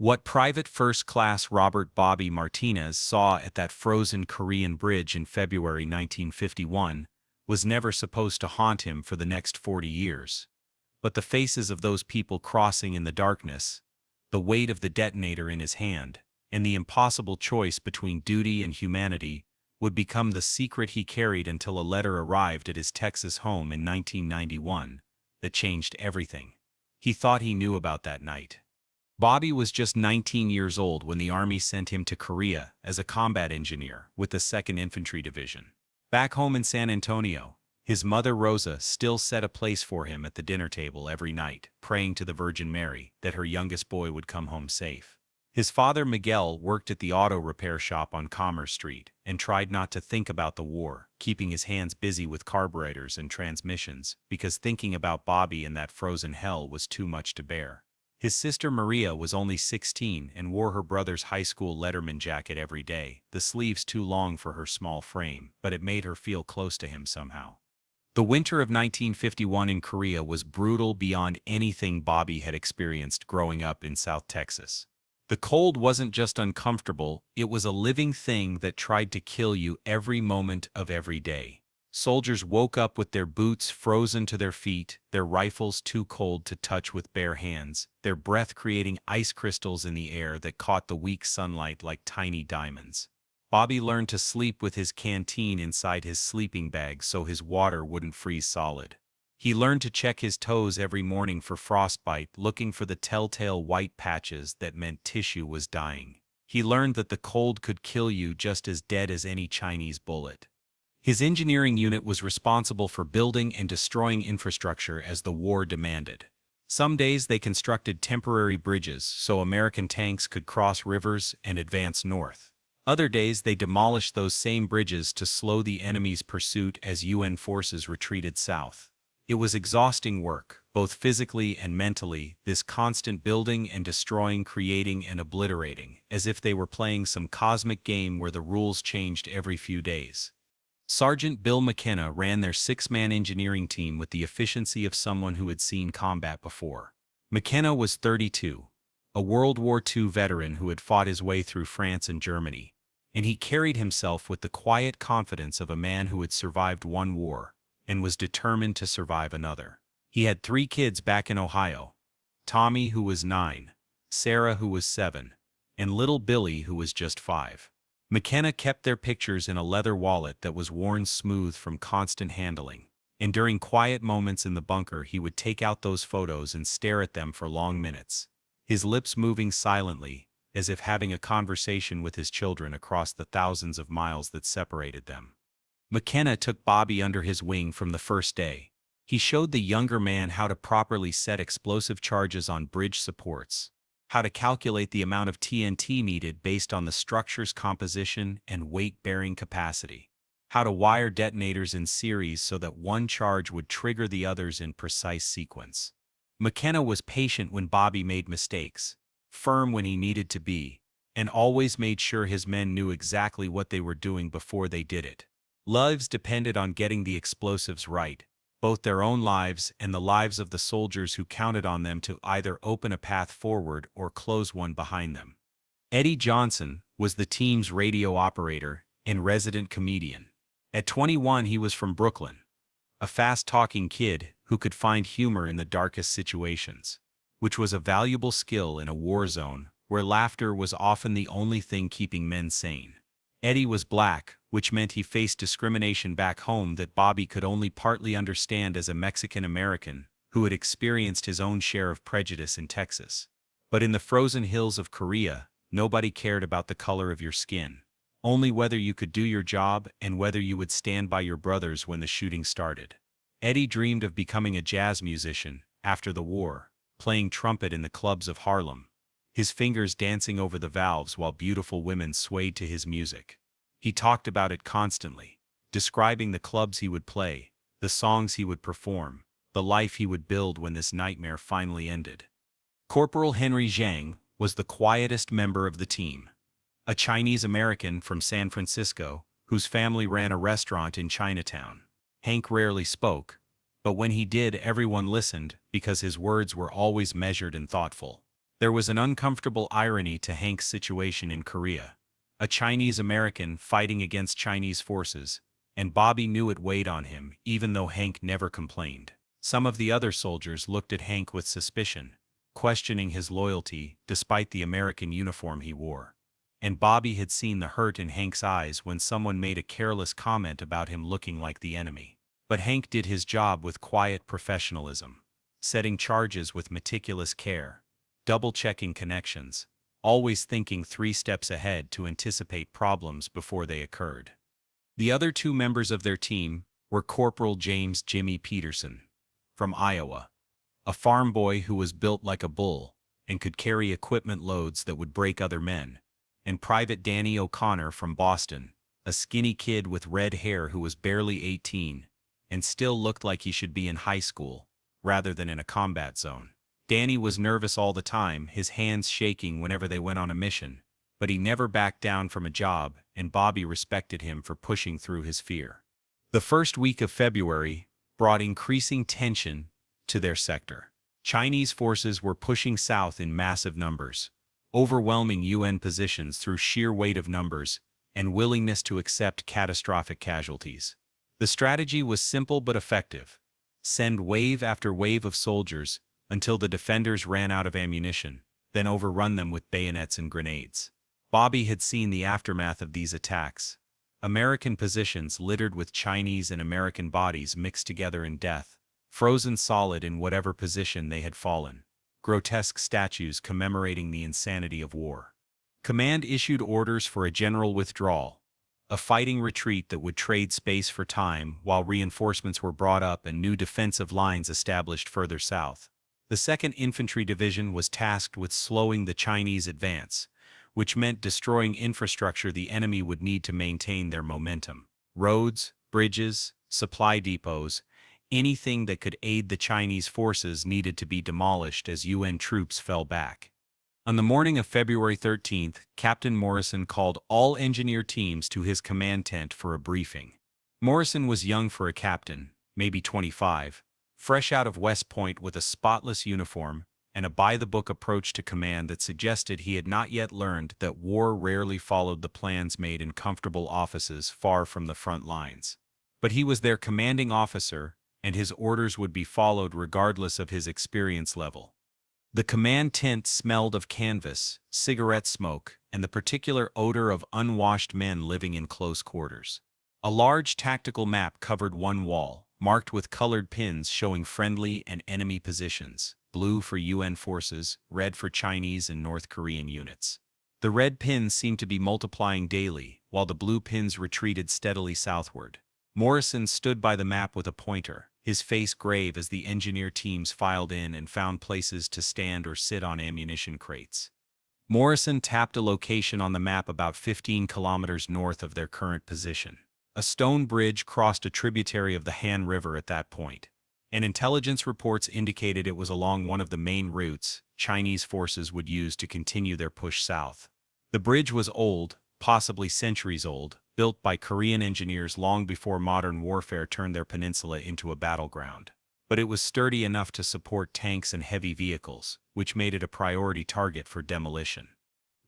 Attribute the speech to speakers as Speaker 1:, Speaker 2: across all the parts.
Speaker 1: What Private First Class Robert Bobby Martinez saw at that frozen Korean bridge in February 1951 was never supposed to haunt him for the next 40 years. But the faces of those people crossing in the darkness, the weight of the detonator in his hand, and the impossible choice between duty and humanity would become the secret he carried until a letter arrived at his Texas home in 1991 that changed everything. He thought he knew about that night. Bobby was just 19 years old when the Army sent him to Korea as a combat engineer with the 2nd Infantry Division. Back home in San Antonio, his mother Rosa still set a place for him at the dinner table every night, praying to the Virgin Mary that her youngest boy would come home safe. His father Miguel worked at the auto repair shop on Commerce Street and tried not to think about the war, keeping his hands busy with carburetors and transmissions, because thinking about Bobby in that frozen hell was too much to bear. His sister Maria was only 16 and wore her brother's high school Letterman jacket every day, the sleeves too long for her small frame, but it made her feel close to him somehow. The winter of 1951 in Korea was brutal beyond anything Bobby had experienced growing up in South Texas. The cold wasn't just uncomfortable, it was a living thing that tried to kill you every moment of every day. Soldiers woke up with their boots frozen to their feet, their rifles too cold to touch with bare hands, their breath creating ice crystals in the air that caught the weak sunlight like tiny diamonds. Bobby learned to sleep with his canteen inside his sleeping bag so his water wouldn't freeze solid. He learned to check his toes every morning for frostbite, looking for the telltale white patches that meant tissue was dying. He learned that the cold could kill you just as dead as any Chinese bullet. His engineering unit was responsible for building and destroying infrastructure as the war demanded. Some days they constructed temporary bridges so American tanks could cross rivers and advance north. Other days they demolished those same bridges to slow the enemy's pursuit as UN forces retreated south. It was exhausting work, both physically and mentally, this constant building and destroying, creating and obliterating, as if they were playing some cosmic game where the rules changed every few days. Sergeant Bill McKenna ran their 6-man engineering team with the efficiency of someone who had seen combat before. McKenna was 32, a World War II veteran who had fought his way through France and Germany, and he carried himself with the quiet confidence of a man who had survived one war and was determined to survive another. He had 3 kids back in Ohio: Tommy, who was 9, Sarah, who was 7, and little Billy, who was just 5. McKenna kept their pictures in a leather wallet that was worn smooth from constant handling, and during quiet moments in the bunker he would take out those photos and stare at them for long minutes, his lips moving silently, as if having a conversation with his children across the thousands of miles that separated them. McKenna took Bobby under his wing from the first day. He showed the younger man how to properly set explosive charges on bridge supports, how to calculate the amount of TNT needed based on the structure's composition and weight-bearing capacity, how to wire detonators in series so that one charge would trigger the others in precise sequence. McKenna was patient when Bobby made mistakes, firm when he needed to be, and always made sure his men knew exactly what they were doing before they did it. Lives depended on getting the explosives right, both their own lives and the lives of the soldiers who counted on them to either open a path forward or close one behind them. Eddie Johnson was the team's radio operator and resident comedian. At 21 he was from Brooklyn, a fast-talking kid who could find humor in the darkest situations, which was a valuable skill in a war zone where laughter was often the only thing keeping men sane. Eddie was black, which meant he faced discrimination back home that Bobby could only partly understand as a Mexican-American who had experienced his own share of prejudice in Texas. But in the frozen hills of Korea, nobody cared about the color of your skin, only whether you could do your job and whether you would stand by your brothers when the shooting started. Eddie dreamed of becoming a jazz musician after the war, playing trumpet in the clubs of Harlem, his fingers dancing over the valves while beautiful women swayed to his music. He talked about it constantly, describing the clubs he would play, the songs he would perform, the life he would build when this nightmare finally ended. Corporal Henry Zhang was the quietest member of the team, a Chinese-American from San Francisco whose family ran a restaurant in Chinatown. Hank rarely spoke, but when he did everyone listened because his words were always measured and thoughtful. There was an uncomfortable irony to Hank's situation in Korea. A Chinese American fighting against Chinese forces, and Bobby knew it weighed on him, even though Hank never complained. Some of the other soldiers looked at Hank with suspicion, questioning his loyalty despite the American uniform he wore. And Bobby had seen the hurt in Hank's eyes when someone made a careless comment about him looking like the enemy. But Hank did his job with quiet professionalism, setting charges with meticulous care, double-checking connections, always thinking 3 steps ahead to anticipate problems before they occurred. The other 2 members of their team were Corporal James "Jimmy" Peterson, from Iowa, a farm boy who was built like a bull and could carry equipment loads that would break other men, and Private Danny O'Connor from Boston, a skinny kid with red hair who was barely 18 and still looked like he should be in high school rather than in a combat zone. Danny was nervous all the time, his hands shaking whenever they went on a mission, but he never backed down from a job, and Bobby respected him for pushing through his fear. The first week of February brought increasing tension to their sector. Chinese forces were pushing south in massive numbers, overwhelming UN positions through sheer weight of numbers and willingness to accept catastrophic casualties. The strategy was simple but effective. Send wave after wave of soldiers until the defenders ran out of ammunition, then overrun them with bayonets and grenades. Bobby had seen the aftermath of these attacks. American positions littered with Chinese and American bodies mixed together in death, frozen solid in whatever position they had fallen. Grotesque statues commemorating the insanity of war. Command issued orders for a general withdrawal, a fighting retreat that would trade space for time while reinforcements were brought up and new defensive lines established further south. The 2nd Infantry Division was tasked with slowing the Chinese advance, which meant destroying infrastructure the enemy would need to maintain their momentum. Roads, bridges, supply depots, anything that could aid the Chinese forces needed to be demolished as UN troops fell back. On the morning of February 13th, Captain Morrison called all engineer teams to his command tent for a briefing. Morrison was young for a captain, maybe 25, fresh out of West Point with a spotless uniform and a by-the-book approach to command that suggested he had not yet learned that war rarely followed the plans made in comfortable offices far from the front lines. But he was their commanding officer, and his orders would be followed regardless of his experience level. The command tent smelled of canvas, cigarette smoke, and the particular odor of unwashed men living in close quarters. A large tactical map covered one wall, marked with colored pins showing friendly and enemy positions, blue for UN forces, red for Chinese and North Korean units. The red pins seemed to be multiplying daily, while the blue pins retreated steadily southward. Morrison stood by the map with a pointer, his face grave as the engineer teams filed in and found places to stand or sit on ammunition crates. Morrison tapped a location on the map about 15 kilometers north of their current position. A stone bridge crossed a tributary of the Han River at that point, and intelligence reports indicated it was along one of the main routes Chinese forces would use to continue their push south. The bridge was old, possibly centuries old, built by Korean engineers long before modern warfare turned their peninsula into a battleground. But it was sturdy enough to support tanks and heavy vehicles, which made it a priority target for demolition.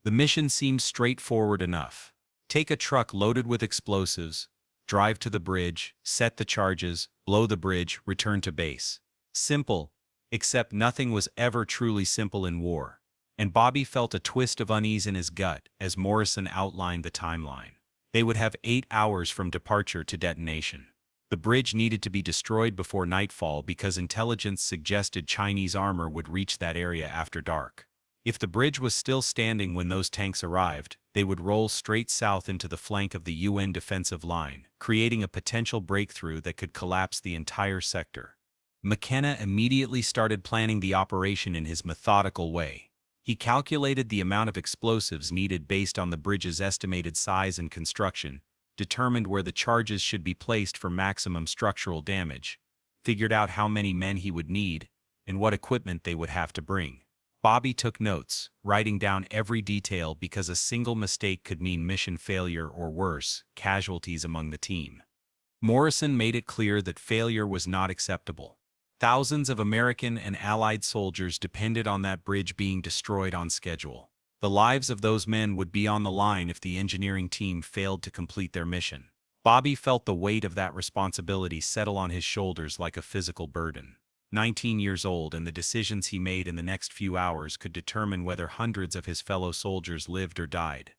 Speaker 1: The mission seemed straightforward enough. Take a truck loaded with explosives, drive to the bridge, set the charges, blow the bridge, return to base. Simple, except nothing was ever truly simple in war, and Bobby felt a twist of unease in his gut as Morrison outlined the timeline. They would have 8 hours from departure to detonation. The bridge needed to be destroyed before nightfall because intelligence suggested Chinese armor would reach that area after dark. If the bridge was still standing when those tanks arrived, they would roll straight south into the flank of the UN defensive line, creating a potential breakthrough that could collapse the entire sector. McKenna immediately started planning the operation in his methodical way. He calculated the amount of explosives needed based on the bridge's estimated size and construction, determined where the charges should be placed for maximum structural damage, figured out how many men he would need, and what equipment they would have to bring. Bobby took notes, writing down every detail because a single mistake could mean mission failure or worse, casualties among the team. Morrison made it clear that failure was not acceptable. Thousands of American and Allied soldiers depended on that bridge being destroyed on schedule. The lives of those men would be on the line if the engineering team failed to complete their mission. Bobby felt the weight of that responsibility settle on his shoulders like a physical burden. 19 years old, and the decisions he made in the next few hours could determine whether hundreds of his fellow soldiers lived or died.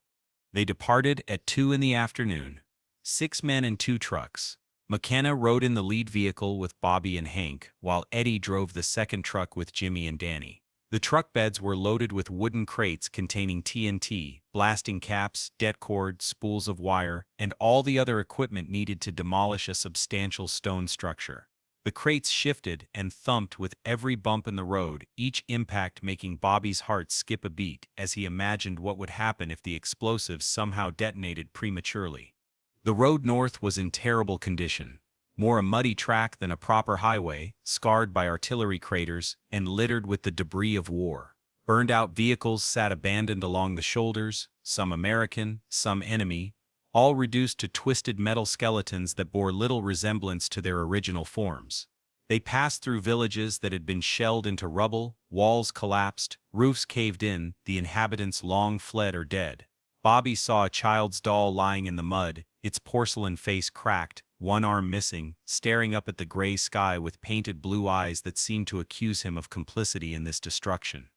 Speaker 1: They departed at 2 in the afternoon. 6 men and 2 trucks. McKenna rode in the lead vehicle with Bobby and Hank, while Eddie drove the second truck with Jimmy and Danny. The truck beds were loaded with wooden crates containing TNT, blasting caps, det cord, spools of wire, and all the other equipment needed to demolish a substantial stone structure. The crates shifted and thumped with every bump in the road, each impact making Bobby's heart skip a beat as he imagined what would happen if the explosives somehow detonated prematurely. The road north was in terrible condition, more a muddy track than a proper highway, scarred by artillery craters and littered with the debris of war. Burned-out vehicles sat abandoned along the shoulders, some American, some enemy, all reduced to twisted metal skeletons that bore little resemblance to their original forms. They passed through villages that had been shelled into rubble, walls collapsed, roofs caved in, the inhabitants long fled or dead. Bobby saw a child's doll lying in the mud, its porcelain face cracked, one arm missing, staring up at the gray sky with painted blue eyes that seemed to accuse him of complicity in this destruction.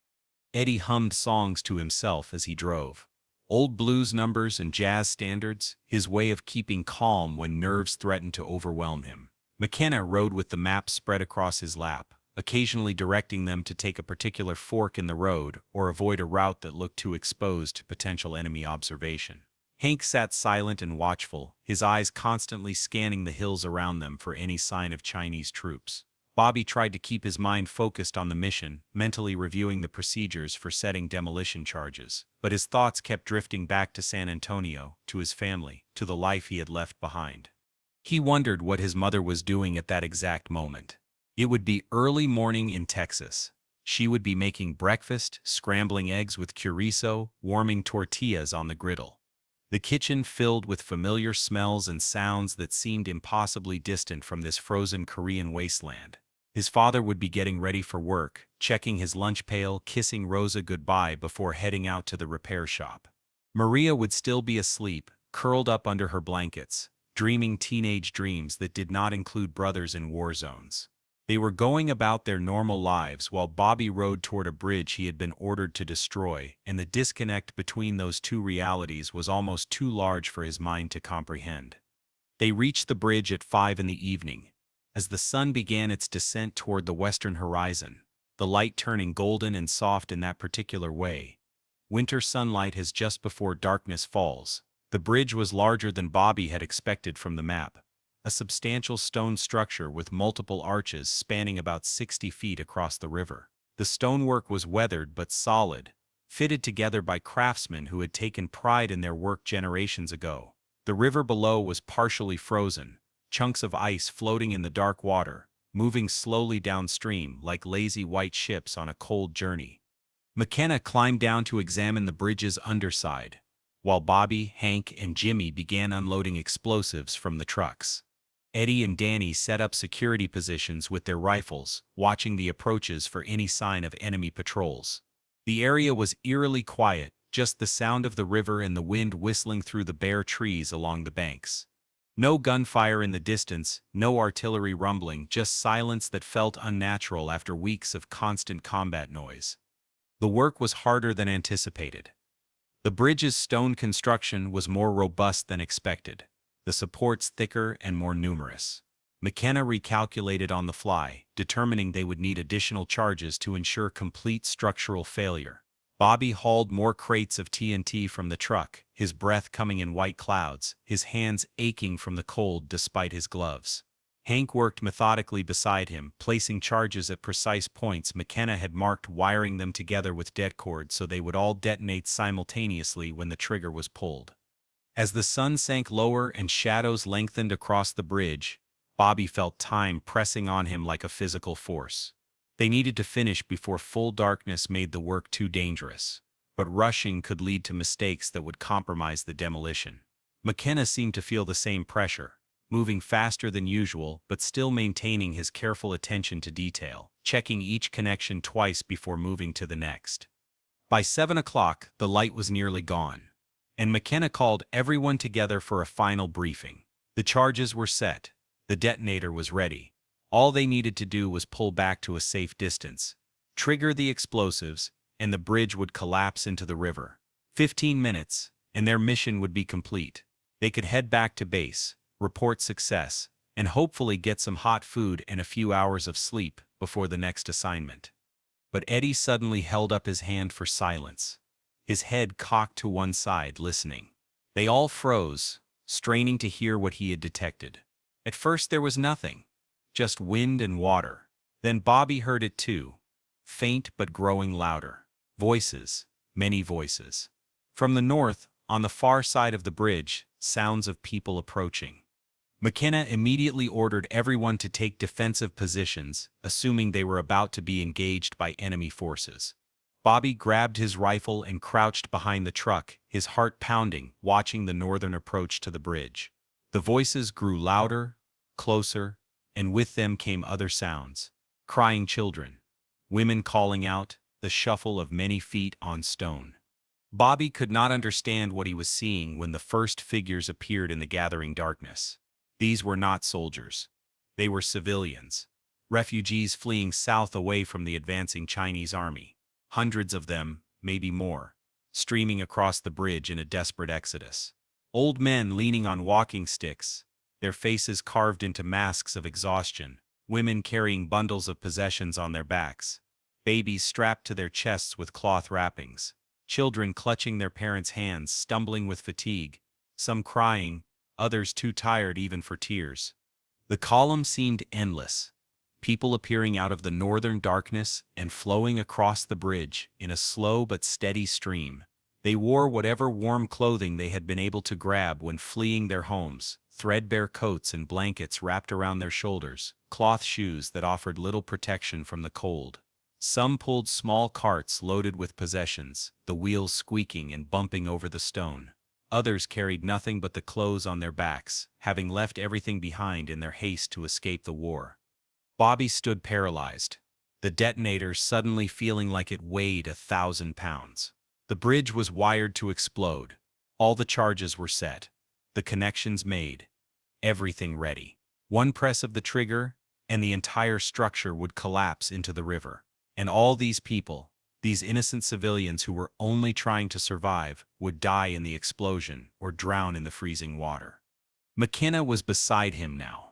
Speaker 1: Eddie hummed songs to himself as he drove. Old blues numbers and jazz standards, his way of keeping calm when nerves threatened to overwhelm him. McKenna rode with the map spread across his lap, occasionally directing them to take a particular fork in the road or avoid a route that looked too exposed to potential enemy observation. Hank sat silent and watchful, his eyes constantly scanning the hills around them for any sign of Chinese troops. Bobby tried to keep his mind focused on the mission, mentally reviewing the procedures for setting demolition charges, but his thoughts kept drifting back to San Antonio, to his family, to the life he had left behind. He wondered what his mother was doing at that exact moment. It would be early morning in Texas. She would be making breakfast, scrambling eggs with chorizo, warming tortillas on the griddle. The kitchen filled with familiar smells and sounds that seemed impossibly distant from this frozen Korean wasteland. His father would be getting ready for work, checking his lunch pail, kissing Rosa goodbye before heading out to the repair shop. Maria would still be asleep, curled up under her blankets, dreaming teenage dreams that did not include brothers in war zones. They were going about their normal lives while Bobby rode toward a bridge he had been ordered to destroy, and the disconnect between those two realities was almost too large for his mind to comprehend. They reached the bridge at 5 in the evening. As the sun began its descent toward the western horizon, the light turning golden and soft in that particular way, winter sunlight has just before darkness falls. The bridge was larger than Bobby had expected from the map. A substantial stone structure with multiple arches spanning about 60 feet across the river. The stonework was weathered but solid, fitted together by craftsmen who had taken pride in their work generations ago. The river below was partially frozen, chunks of ice floating in the dark water, moving slowly downstream like lazy white ships on a cold journey. McKenna climbed down to examine the bridge's underside, while Bobby, Hank, and Jimmy began unloading explosives from the trucks. Eddie and Danny set up security positions with their rifles, watching the approaches for any sign of enemy patrols. The area was eerily quiet, just the sound of the river and the wind whistling through the bare trees along the banks. No gunfire in the distance, no artillery rumbling, just silence that felt unnatural after weeks of constant combat noise. The work was harder than anticipated. The bridge's stone construction was more robust than expected, the supports thicker and more numerous. McKenna recalculated on the fly, determining they would need additional charges to ensure complete structural failure. Bobby hauled more crates of TNT from the truck, his breath coming in white clouds, his hands aching from the cold despite his gloves. Hank worked methodically beside him, placing charges at precise points McKenna had marked, wiring them together with det cord so they would all detonate simultaneously when the trigger was pulled. As the sun sank lower and shadows lengthened across the bridge, Bobby felt time pressing on him like a physical force. They needed to finish before full darkness made the work too dangerous, but rushing could lead to mistakes that would compromise the demolition. McKenna seemed to feel the same pressure. moving faster than usual but still maintaining his careful attention to detail, checking each connection twice before moving to the next. By 7 o'clock, the light was nearly gone, and McKenna called everyone together for a final briefing. The charges were set. The detonator was ready. All they needed to do was pull back to a safe distance, trigger the explosives, and the bridge would collapse into the river. 15 minutes, and their mission would be complete. They could head back to base, report success, and hopefully get some hot food and a few hours of sleep before the next assignment. But Eddie suddenly held up his hand for silence, his head cocked to one side, listening. They all froze, straining to hear what he had detected. At first there was nothing, just wind and water. Then Bobby heard it too, faint but growing louder. Voices, many voices. From the north, on the far side of the bridge, sounds of people approaching. McKenna immediately ordered everyone to take defensive positions, assuming they were about to be engaged by enemy forces. Bobby grabbed his rifle and crouched behind the truck, his heart pounding, watching the northern approach to the bridge. The voices grew louder, closer, and with them came other sounds. Crying children, women calling out, the shuffle of many feet on stone. Bobby could not understand what he was seeing when the first figures appeared in the gathering darkness. These were not soldiers. They were civilians, refugees fleeing south away from the advancing Chinese army. Hundreds of them, maybe more, streaming across the bridge in a desperate exodus. Old men leaning on walking sticks, their faces carved into masks of exhaustion, women carrying bundles of possessions on their backs, babies strapped to their chests with cloth wrappings, children clutching their parents' hands, stumbling with fatigue, some crying, others too tired even for tears. The column seemed endless, people appearing out of the northern darkness and flowing across the bridge in a slow but steady stream. They wore whatever warm clothing they had been able to grab when fleeing their homes, threadbare coats and blankets wrapped around their shoulders, cloth shoes that offered little protection from the cold. Some pulled small carts loaded with possessions, the wheels squeaking and bumping over the stone. Others carried nothing but the clothes on their backs, having left everything behind in their haste to escape the war. Bobby stood paralyzed, the detonator suddenly feeling like it weighed 1,000 pounds. The bridge was wired to explode. All the charges were set, the connections made, everything ready. One press of the trigger, and the entire structure would collapse into the river. And all these people, these innocent civilians who were only trying to survive, would die in the explosion or drown in the freezing water. McKenna was beside him now,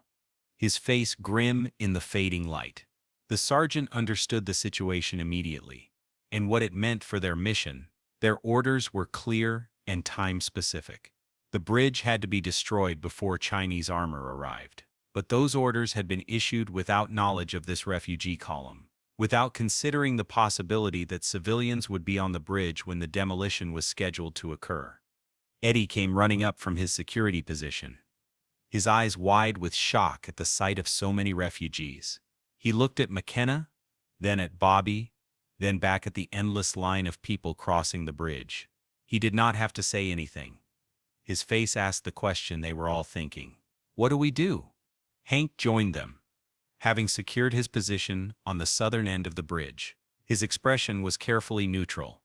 Speaker 1: his face grim in the fading light. The sergeant understood the situation immediately, and what it meant for their mission. Their orders were clear and time-specific. The bridge had to be destroyed before Chinese armor arrived. But those orders had been issued without knowledge of this refugee column, without considering the possibility that civilians would be on the bridge when the demolition was scheduled to occur. Eddie came running up from his security position, his eyes wide with shock at the sight of so many refugees. He looked at McKenna, then at Bobby, then back at the endless line of people crossing the bridge. He did not have to say anything. His face asked the question they were all thinking. What do we do? Hank joined them, having secured his position on the southern end of the bridge. His expression was carefully neutral,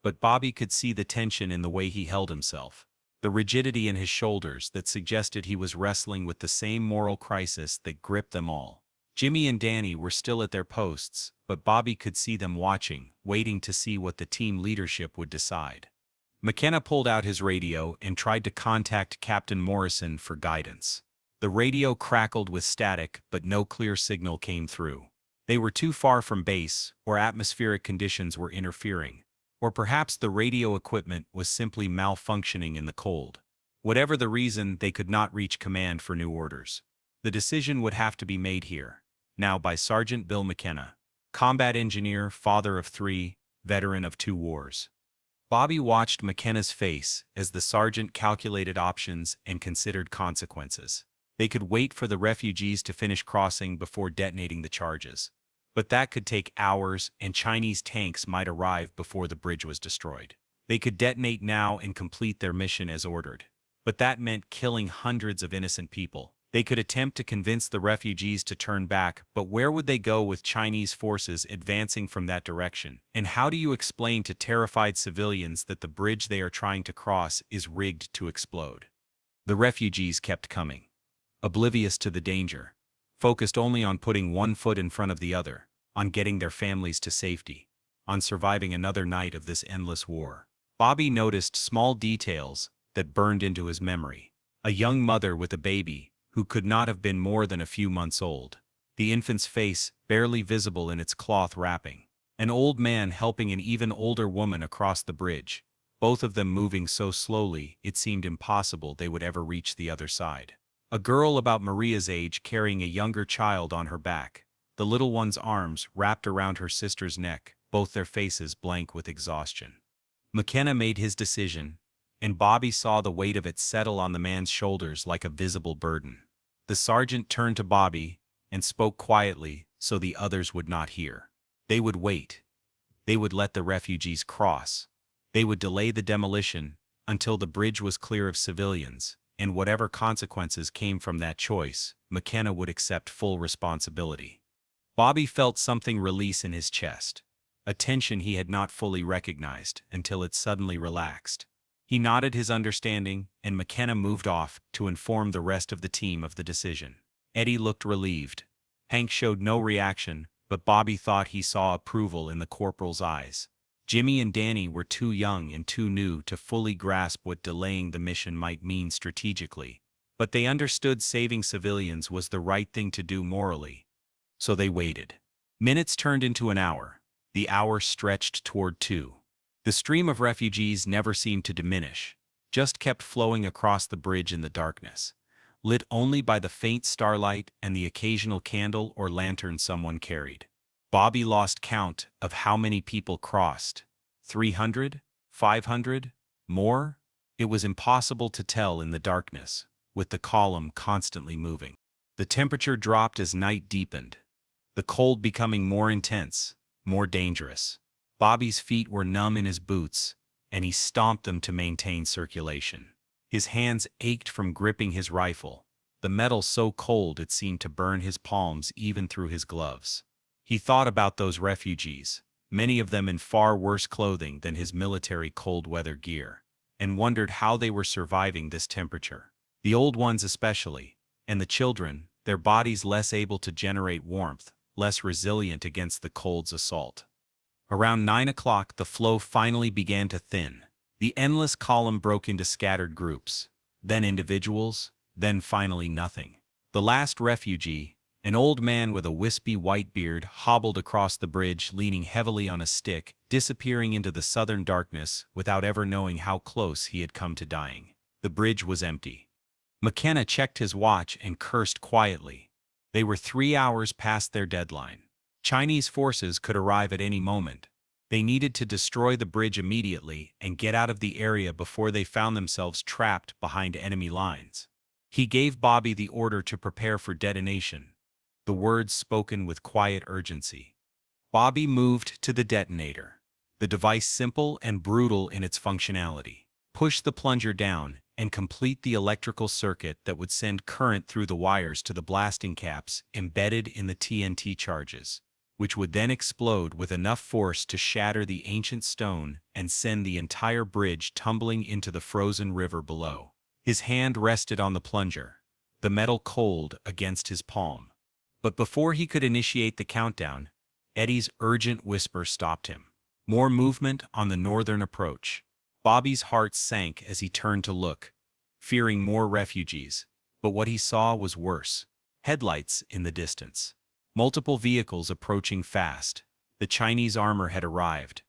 Speaker 1: but Bobby could see the tension in the way he held himself, the rigidity in his shoulders that suggested he was wrestling with the same moral crisis that gripped them all. Jimmy and Danny were still at their posts, but Bobby could see them watching, waiting to see what the team leadership would decide. McKenna pulled out his radio and tried to contact Captain Morrison for guidance. The radio crackled with static, but no clear signal came through. They were too far from base, or atmospheric conditions were interfering, or perhaps the radio equipment was simply malfunctioning in the cold. Whatever the reason, they could not reach command for new orders. The decision would have to be made here, now by Sergeant Bill McKenna, combat engineer, father of 3, veteran of 2 wars. Bobby watched McKenna's face as the sergeant calculated options and considered consequences. They could wait for the refugees to finish crossing before detonating the charges. But that could take hours, and Chinese tanks might arrive before the bridge was destroyed. They could detonate now and complete their mission as ordered. But that meant killing hundreds of innocent people. They could attempt to convince the refugees to turn back, but where would they go with Chinese forces advancing from that direction? And how do you explain to terrified civilians that the bridge they are trying to cross is rigged to explode? The refugees kept coming, oblivious to the danger, focused only on putting one foot in front of the other, on getting their families to safety, on surviving another night of this endless war. Bobby noticed small details that burned into his memory. A young mother with a baby, who could not have been more than a few months old. The infant's face barely visible in its cloth wrapping. An old man helping an even older woman across the bridge, both of them moving so slowly it seemed impossible they would ever reach the other side. A girl about Maria's age carrying a younger child on her back, the little one's arms wrapped around her sister's neck, both their faces blank with exhaustion. McKenna made his decision, and Bobby saw the weight of it settle on the man's shoulders like a visible burden. The sergeant turned to Bobby and spoke quietly so the others would not hear. They would wait. They would let the refugees cross. They would delay the demolition until the bridge was clear of civilians, and whatever consequences came from that choice, McKenna would accept full responsibility. Bobby felt something release in his chest, a tension he had not fully recognized until it suddenly relaxed. He nodded his understanding, and McKenna moved off to inform the rest of the team of the decision. Eddie looked relieved. Hank showed no reaction, but Bobby thought he saw approval in the corporal's eyes. Jimmy and Danny were too young and too new to fully grasp what delaying the mission might mean strategically, but they understood saving civilians was the right thing to do morally. So they waited. Minutes turned into an hour. The hour stretched toward 2. The stream of refugees never seemed to diminish, just kept flowing across the bridge in the darkness, lit only by the faint starlight and the occasional candle or lantern someone carried. Bobby lost count of how many people crossed. 300? 500? More? It was impossible to tell in the darkness, with the column constantly moving. The temperature dropped as night deepened, the cold becoming more intense, more dangerous. Bobby's feet were numb in his boots, and he stomped them to maintain circulation. His hands ached from gripping his rifle, the metal so cold it seemed to burn his palms even through his gloves. He thought about those refugees, many of them in far worse clothing than his military cold-weather gear, and wondered how they were surviving this temperature. The old ones especially, and the children, their bodies less able to generate warmth, less resilient against the cold's assault. Around 9 o'clock the flow finally began to thin. The endless column broke into scattered groups, then individuals, then finally nothing. The last refugee, an old man with a wispy white beard, hobbled across the bridge leaning heavily on a stick, disappearing into the southern darkness without ever knowing how close he had come to dying. The bridge was empty. McKenna checked his watch and cursed quietly. They were 3 hours past their deadline. Chinese forces could arrive at any moment. They needed to destroy the bridge immediately and get out of the area before they found themselves trapped behind enemy lines. He gave Bobby the order to prepare for detonation, the words spoken with quiet urgency. Bobby moved to the detonator, the device simple and brutal in its functionality. Push the plunger down and complete the electrical circuit that would send current through the wires to the blasting caps embedded in the TNT charges, which would then explode with enough force to shatter the ancient stone and send the entire bridge tumbling into the frozen river below. His hand rested on the plunger, the metal cold against his palm. But before he could initiate the countdown, Eddie's urgent whisper stopped him. More movement on the northern approach. Bobby's heart sank as he turned to look, fearing more refugees, but what he saw was worse. Headlights in the distance. Multiple vehicles approaching fast. The Chinese armor had arrived.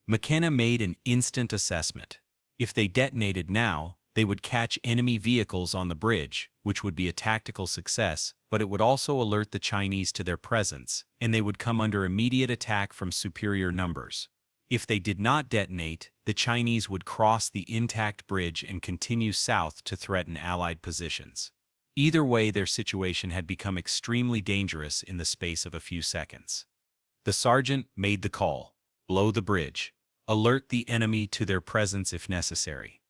Speaker 1: McKenna made an instant assessment. If they detonated now, they would catch enemy vehicles on the bridge, which would be a tactical success, but it would also alert the Chinese to their presence, and they would come under immediate attack from superior numbers. If they did not detonate, the Chinese would cross the intact bridge and continue south to threaten Allied positions. Either way, their situation had become extremely dangerous in the space of a few seconds. The sergeant made the call. Blow the bridge. Alert the enemy to their presence if necessary.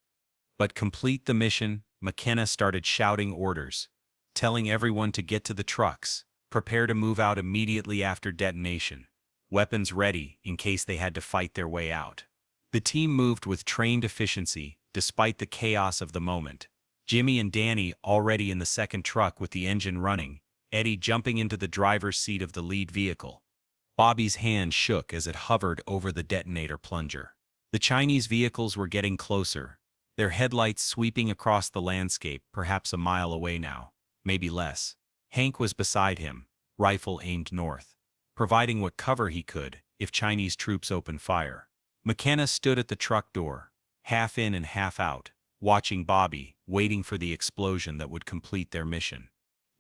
Speaker 1: But complete the mission. McKenna started shouting orders. telling everyone to get to the trucks, prepare to move out immediately after detonation, weapons ready in case they had to fight their way out. The team moved with trained efficiency, despite the chaos of the moment. Jimmy and Danny already in the second truck with the engine running, Eddie jumping into the driver's seat of the lead vehicle. Bobby's hand shook as it hovered over the detonator plunger. The Chinese vehicles were getting closer, their headlights sweeping across the landscape, perhaps a mile away now, maybe less. Hank was beside him, rifle aimed north, providing what cover he could if Chinese troops opened fire. McKenna stood at the truck door, half in and half out, watching Bobby, waiting for the explosion that would complete their mission.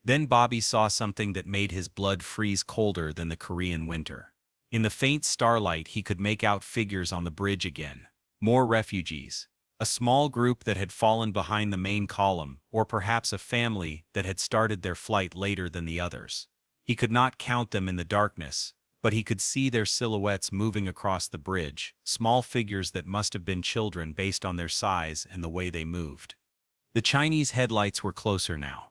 Speaker 1: Then Bobby saw something that made his blood freeze colder than the Korean winter. In the faint starlight he could make out figures on the bridge again. More refugees. A small group that had fallen behind the main column, or perhaps a family that had started their flight later than the others. He could not count them in the darkness, but he could see their silhouettes moving across the bridge, small figures that must have been children based on their size and the way they moved. The Chinese headlights were closer now.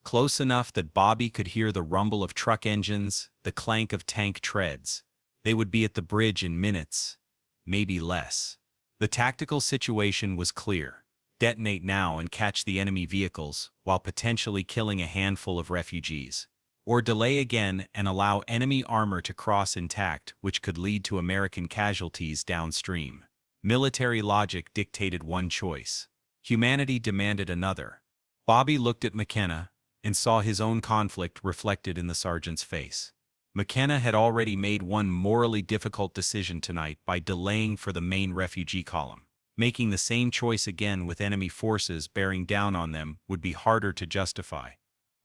Speaker 1: Close enough that Bobby could hear the rumble of truck engines, the clank of tank treads. They would be at the bridge in minutes, maybe less. The tactical situation was clear. Detonate now and catch the enemy vehicles, while potentially killing a handful of refugees. Or delay again and allow enemy armor to cross intact, which could lead to American casualties downstream. Military logic dictated one choice. Humanity demanded another. Bobby looked at McKenna and saw his own conflict reflected in the sergeant's face. McKenna had already made one morally difficult decision tonight by delaying for the main refugee column. Making the same choice again with enemy forces bearing down on them would be harder to justify.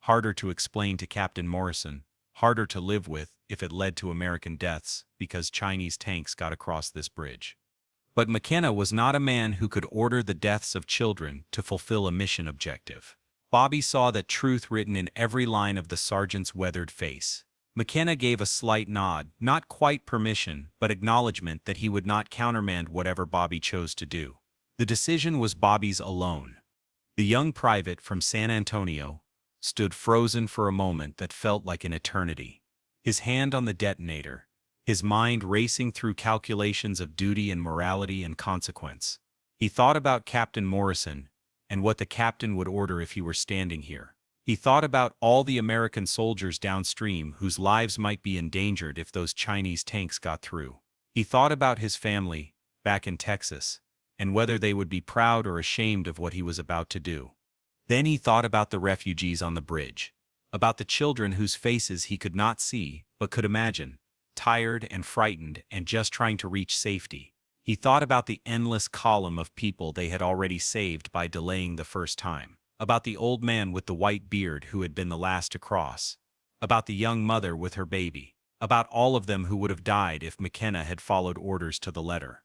Speaker 1: Harder to explain to Captain Morrison, harder to live with if it led to American deaths because Chinese tanks got across this bridge. But McKenna was not a man who could order the deaths of children to fulfill a mission objective. Bobby saw that truth written in every line of the sergeant's weathered face. McKenna gave a slight nod, not quite permission, but acknowledgement that he would not countermand whatever Bobby chose to do. The decision was Bobby's alone. The young private from San Antonio stood frozen for a moment that felt like an eternity. His hand on the detonator, his mind racing through calculations of duty and morality and consequence. He thought about Captain Morrison and what the captain would order if he were standing here. He thought about all the American soldiers downstream whose lives might be endangered if those Chinese tanks got through. He thought about his family, back in Texas, and whether they would be proud or ashamed of what he was about to do. Then he thought about the refugees on the bridge, about the children whose faces he could not see but could imagine, tired and frightened and just trying to reach safety. He thought about the endless column of people they had already saved by delaying the first time. About the old man with the white beard who had been the last to cross. About the young mother with her baby. About all of them who would have died if McKenna had followed orders to the letter.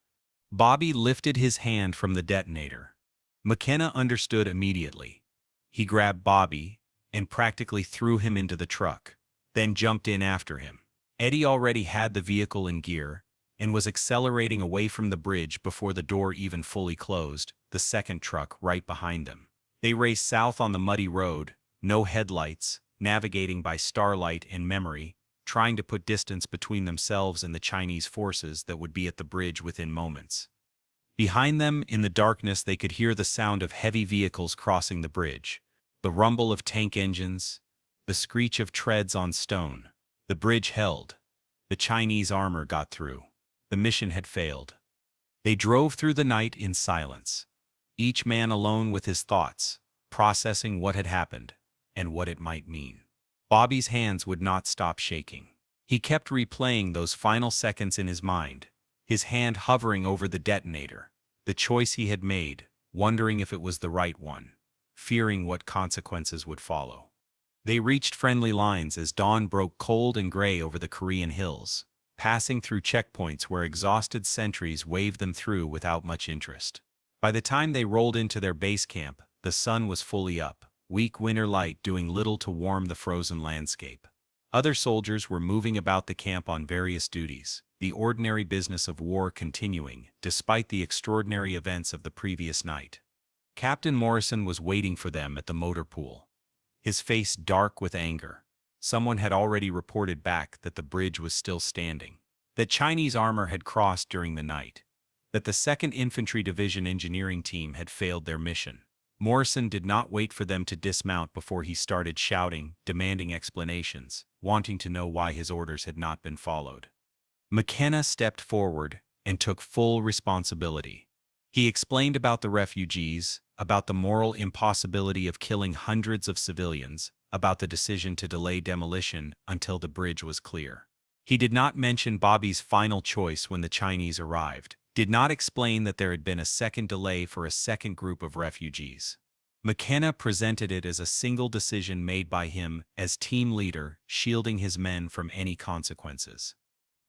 Speaker 1: Bobby lifted his hand from the detonator. McKenna understood immediately. He grabbed Bobby and practically threw him into the truck, then jumped in after him. Eddie already had the vehicle in gear and was accelerating away from the bridge before the door even fully closed, the second truck right behind them. They raced south on the muddy road, no headlights, navigating by starlight and memory, trying to put distance between themselves and the Chinese forces that would be at the bridge within moments. Behind them, in the darkness, they could hear the sound of heavy vehicles crossing the bridge, the rumble of tank engines, the screech of treads on stone. The bridge held. The Chinese armor got through. The mission had failed. They drove through the night in silence, each man alone with his thoughts, processing what had happened and what it might mean. Bobby's hands would not stop shaking. He kept replaying those final seconds in his mind, his hand hovering over the detonator, the choice he had made, wondering if it was the right one, fearing what consequences would follow. They reached friendly lines as dawn broke cold and gray over the Korean hills, passing through checkpoints where exhausted sentries waved them through without much interest. By the time they rolled into their base camp, the sun was fully up, weak winter light doing little to warm the frozen landscape. Other soldiers were moving about the camp on various duties, the ordinary business of war continuing, despite the extraordinary events of the previous night. Captain Morrison was waiting for them at the motor pool. his face dark with anger. Someone had already reported back that the bridge was still standing, that Chinese armor had crossed during the night, that the 2nd Infantry Division engineering team had failed their mission. Morrison did not wait for them to dismount before he started shouting, demanding explanations, wanting to know why his orders had not been followed. McKenna stepped forward and took full responsibility. He explained about the refugees, about the moral impossibility of killing hundreds of civilians, about the decision to delay demolition until the bridge was clear. He did not mention Bobby's final choice when the Chinese arrived, did not explain that there had been a second delay for a second group of refugees. McKenna presented it as a single decision made by him as team leader, shielding his men from any consequences.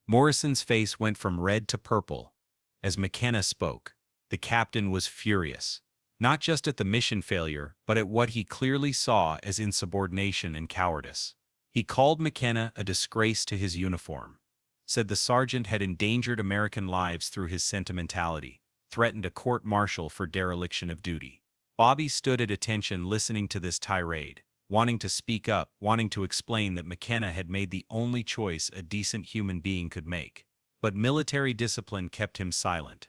Speaker 1: Morrison's face went from red to purple. As McKenna spoke, the captain was furious, not just at the mission failure, but at what he clearly saw as insubordination and cowardice. He called McKenna a disgrace to his uniform, said the sergeant had endangered American lives through his sentimentality, threatened a court-martial for dereliction of duty. Bobby stood at attention listening to this tirade, wanting to speak up, wanting to explain that McKenna had made the only choice a decent human being could make. But military discipline kept him silent.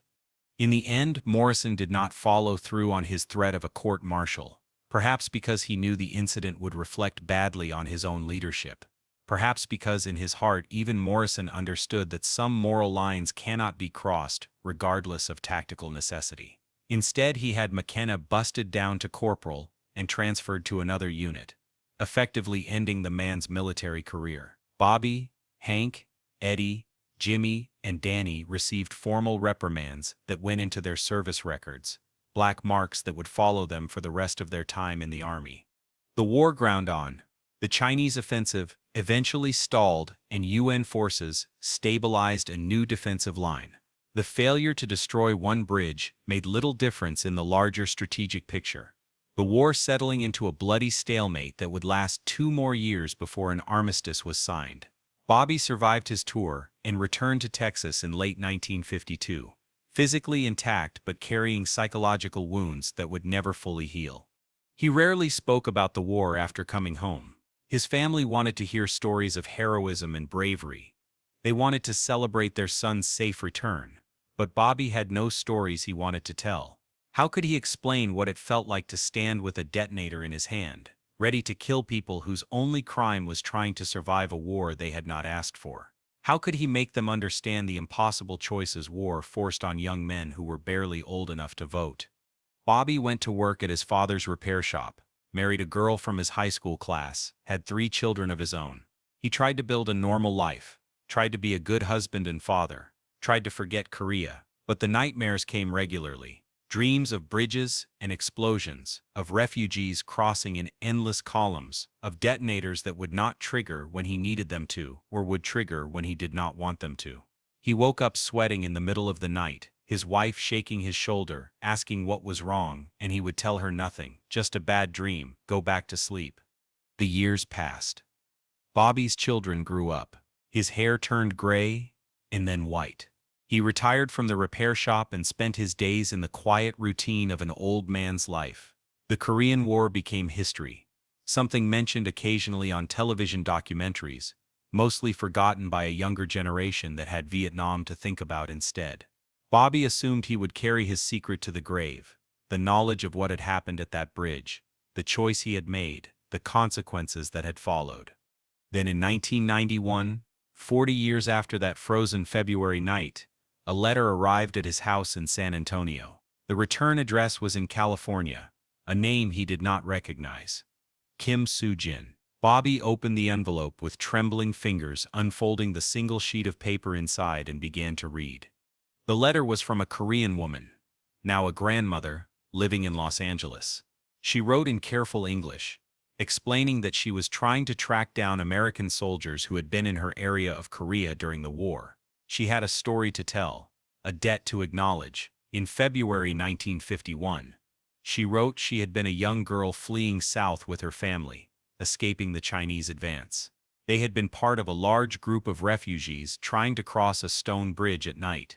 Speaker 1: In the end, Morrison did not follow through on his threat of a court-martial, perhaps because he knew the incident would reflect badly on his own leadership. Perhaps because in his heart even Morrison understood that some moral lines cannot be crossed, regardless of tactical necessity. Instead, he had McKenna busted down to corporal and transferred to another unit, effectively ending the man's military career. Bobby, Hank, Eddie, Jimmy, and Danny received formal reprimands that went into their service records, black marks that would follow them for the rest of their time in the Army. The war ground on. The Chinese offensive eventually stalled and UN forces stabilized a new defensive line. The failure to destroy one bridge made little difference in the larger strategic picture, the war settling into a bloody stalemate that would last 2 more years before an armistice was signed. Bobby survived his tour and returned to Texas in late 1952, physically intact but carrying psychological wounds that would never fully heal. He rarely spoke about the war after coming home. His family wanted to hear stories of heroism and bravery. They wanted to celebrate their son's safe return. But Bobby had no stories he wanted to tell. How could he explain what it felt like to stand with a detonator in his hand, ready to kill people whose only crime was trying to survive a war they had not asked for? How could he make them understand the impossible choices war forced on young men who were barely old enough to vote? Bobby went to work at his father's repair shop, married a girl from his high school class, had 3 children of his own. He tried to build a normal life, tried to be a good husband and father, tried to forget Korea, but the nightmares came regularly. Dreams of bridges and explosions, of refugees crossing in endless columns, of detonators that would not trigger when he needed them to, or would trigger when he did not want them to. He woke up sweating in the middle of the night, his wife shaking his shoulder, asking what was wrong, and he would tell her nothing, just a bad dream, go back to sleep. The years passed. Bobby's children grew up. His hair turned gray, and then white. He retired from the repair shop and spent his days in the quiet routine of an old man's life. The Korean War became history, something mentioned occasionally on television documentaries, mostly forgotten by a younger generation that had Vietnam to think about instead. Bobby assumed he would carry his secret to the grave, the knowledge of what had happened at that bridge, the choice he had made, the consequences that had followed. Then in 1991, 40 years after that frozen February night, a letter arrived at his house in San Antonio. The return address was in California, a name he did not recognize. Kim Soo-jin. Bobby opened the envelope with trembling fingers, unfolding the single sheet of paper inside and began to read. The letter was from a Korean woman, now a grandmother, living in Los Angeles. She wrote in careful English, explaining that she was trying to track down American soldiers who had been in her area of Korea during the war. She had a story to tell, a debt to acknowledge. In February 1951, she wrote she had been a young girl fleeing south with her family, escaping the Chinese advance. They had been part of a large group of refugees trying to cross a stone bridge at night.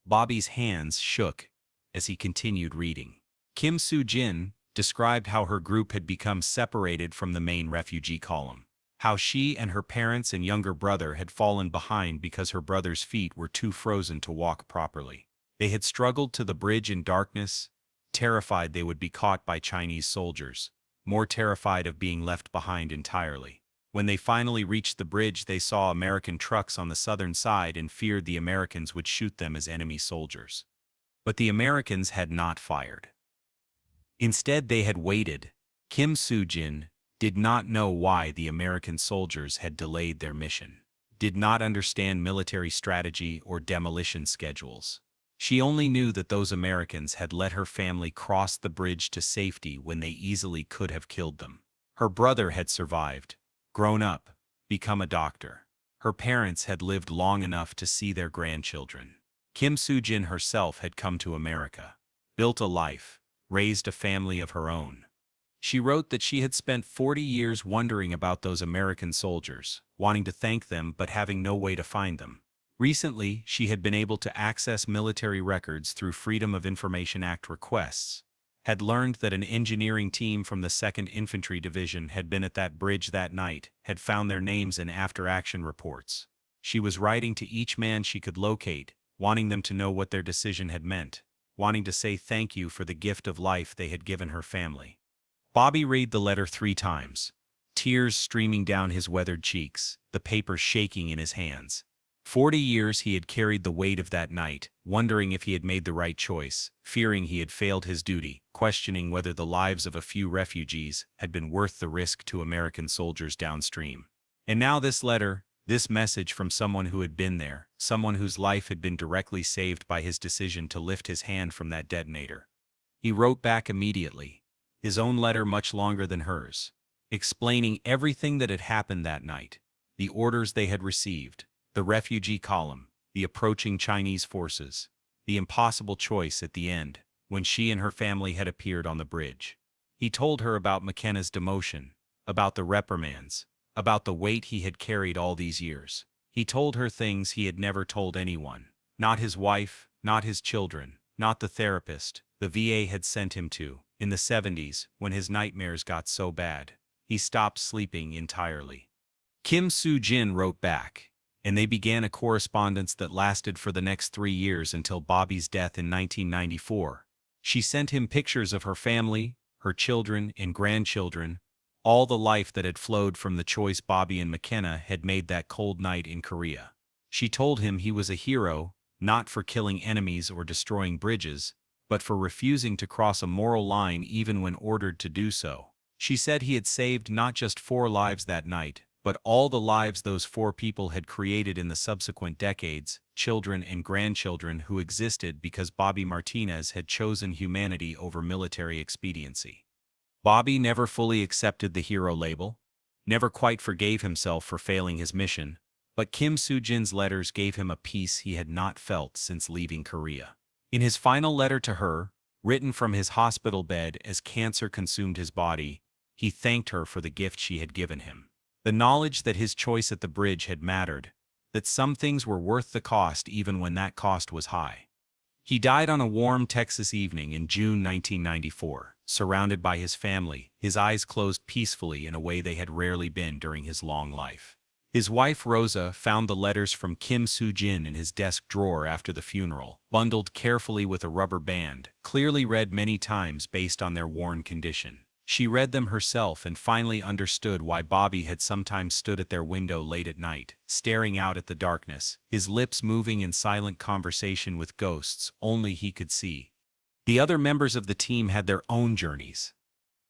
Speaker 1: Bobby's hands shook as he continued reading. Kim Soo-jin, described how her group had become separated from the main refugee column. How she and her parents and younger brother had fallen behind because her brother's feet were too frozen to walk properly. They had struggled to the bridge in darkness, terrified they would be caught by Chinese soldiers, more terrified of being left behind entirely. When they finally reached the bridge, they saw American trucks on the southern side and feared the Americans would shoot them as enemy soldiers. But the Americans had not fired. Instead, they had waited. Kim Soo-jin did not know why the American soldiers had delayed their mission, did not understand military strategy or demolition schedules. She only knew that those Americans had let her family cross the bridge to safety when they easily could have killed them. Her brother had survived, grown up, become a doctor. Her parents had lived long enough to see their grandchildren. Kim Soo-jin herself had come to America, built a life, raised a family of her own. She wrote that she had spent 40 years wondering about those American soldiers, wanting to thank them but having no way to find them. Recently, she had been able to access military records through Freedom of Information Act requests, had learned that an engineering team from the 2nd Infantry Division had been at that bridge that night, had found their names in after-action reports. She was writing to each man she could locate, wanting them to know what their decision had meant, wanting to say thank you for the gift of life they had given her family. Bobby read the letter 3 times, tears streaming down his weathered cheeks, the paper shaking in his hands. 40 years he had carried the weight of that night, wondering if he had made the right choice, fearing he had failed his duty, questioning whether the lives of a few refugees had been worth the risk to American soldiers downstream. And now this letter, this message from someone who had been there, someone whose life had been directly saved by his decision to lift his hand from that detonator. He wrote back immediately, his own letter much longer than hers, explaining everything that had happened that night, the orders they had received, the refugee column, the approaching Chinese forces, the impossible choice at the end, when she and her family had appeared on the bridge. He told her about McKenna's demotion, about the reprimands, about the weight he had carried all these years. He told her things he had never told anyone, not his wife, not his children, not the therapist the VA had sent him to. In the 70s, when his nightmares got so bad, he stopped sleeping entirely. Kim Soo-jin wrote back, and they began a correspondence that lasted for the next 3 years until Bobby's death in 1994. She sent him pictures of her family, her children and grandchildren, all the life that had flowed from the choice Bobby and McKenna had made that cold night in Korea. She told him he was a hero, not for killing enemies or destroying bridges, but for refusing to cross a moral line even when ordered to do so. She said he had saved not just 4 lives that night, but all the lives those 4 people had created in the subsequent decades, children and grandchildren who existed because Bobby Martinez had chosen humanity over military expediency. Bobby never fully accepted the hero label, never quite forgave himself for failing his mission, but Kim Soo-jin's letters gave him a peace he had not felt since leaving Korea. In his final letter to her, written from his hospital bed as cancer consumed his body, he thanked her for the gift she had given him. The knowledge that his choice at the bridge had mattered, that some things were worth the cost even when that cost was high. He died on a warm Texas evening in June 1994, surrounded by his family, his eyes closed peacefully in a way they had rarely been during his long life. His wife Rosa found the letters from Kim Soo-jin in his desk drawer after the funeral, bundled carefully with a rubber band, clearly read many times based on their worn condition. She read them herself and finally understood why Bobby had sometimes stood at their window late at night, staring out at the darkness, his lips moving in silent conversation with ghosts only he could see. The other members of the team had their own journeys.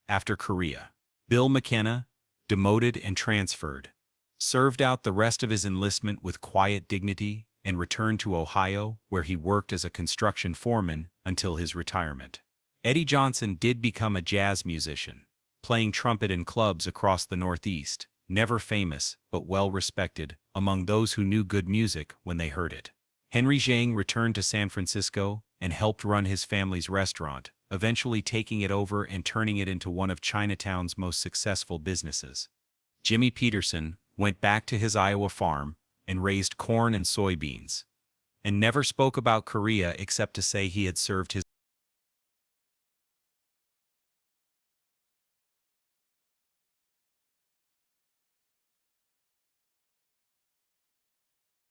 Speaker 1: After Korea, Bill McKenna, demoted and transferred, served out the rest of his enlistment with quiet dignity and returned to Ohio, where he worked as a construction foreman until his retirement. Eddie Johnson did become a jazz musician, playing trumpet in clubs across the Northeast, never famous but well-respected among those who knew good music when they heard it. Henry Zhang returned to San Francisco and helped run his family's restaurant, eventually taking it over and turning it into one of Chinatown's most successful businesses. Jimmy Peterson went back to his Iowa farm and raised corn and soybeans, and never spoke about Korea except to say he had served his